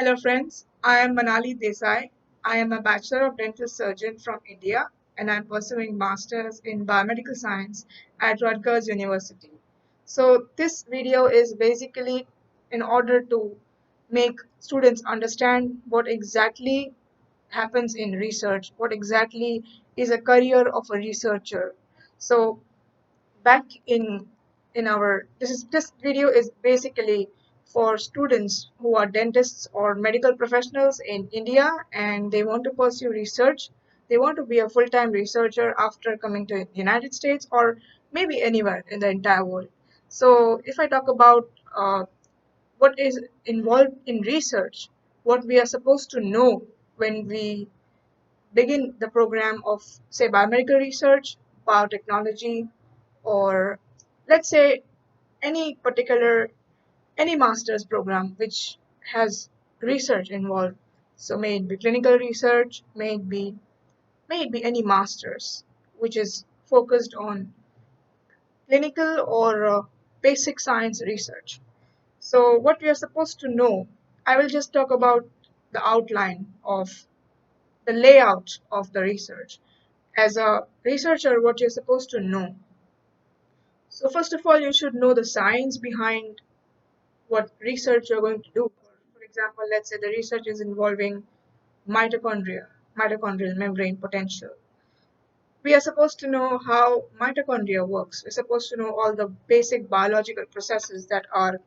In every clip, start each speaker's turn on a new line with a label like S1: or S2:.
S1: Hello friends, I am Manali Desai. I am a Bachelor of Dental Surgeon from India and I am pursuing Masters in Biomedical Science at Rutgers University. So this video is basically in order to make students understand what exactly happens in research, what exactly is a career of a researcher. So back in our this video is basically for students who are dentists or medical professionals in India and they want to pursue research. They want to be a full-time researcher after coming to the United States or maybe anywhere in the entire world. So if I talk about what is involved in research, what we are supposed to know when we begin the program of, say, biomedical research, biotechnology, or let's say any particular any master's program which has research involved. So may it be clinical research, may it be any master's which is focused on clinical or basic science research. So what we are supposed to know, I will just talk about the outline of the layout of the research. As a researcher, what you're supposed to know. So first of all, you should know the science behind what research you're going to do. For example, let's say the research is involving mitochondrial membrane potential. We are supposed to know how mitochondria works. We're supposed to know all the basic biological processes that are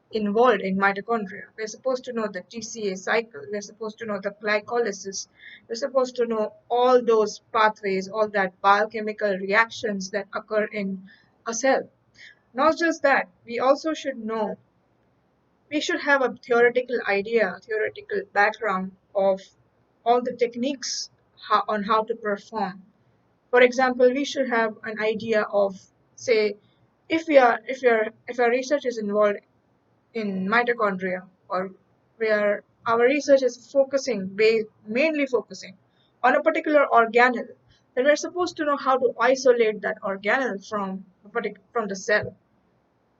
S1: involved in mitochondria. We're supposed to know the TCA cycle. We're supposed to know the glycolysis. We're supposed to know all those pathways, all that biochemical reactions that occur in a cell. Not just that, we also should know, we should have a theoretical idea, theoretical background of all the techniques on how to perform. For example, we should have an idea of, say, if our research is involved in mitochondria or where our research is mainly focusing on a particular organelle, then we're supposed to know how to isolate that organelle from the cell,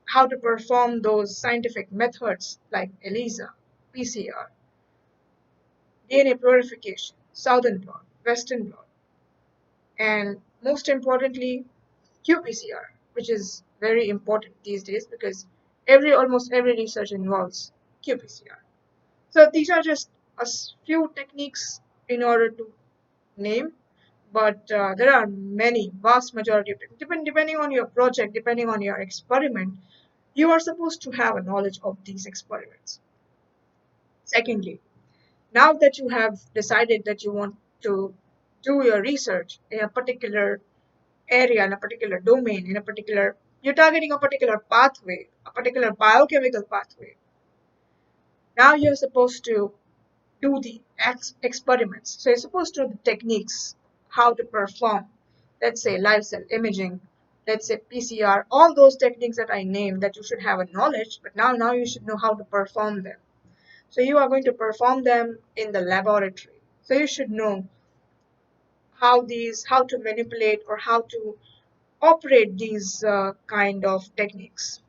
S1: how to perform those scientific methods like ELISA, PCR, DNA purification, southern blot, western blot, and most importantly, qPCR, which is very important these days because almost every research involves qPCR. So these are just few techniques in order to name, but there are many, vast majority of techniques. Depending on your project, depending on your experiment, you are supposed to have a knowledge of these experiments. Secondly, now that you have decided that you want to do your research in a particular area, in a particular domain, you're targeting a particular pathway, a particular biochemical pathway. Now you're supposed to do the experiments. So you're supposed to know the techniques, how to perform, let's say live cell imaging, let's say PCR, all those techniques that I named that you should have a knowledge, but now you should know how to perform them. So you are going to perform them in the laboratory. So you should know how to manipulate or how to operate these kind of techniques.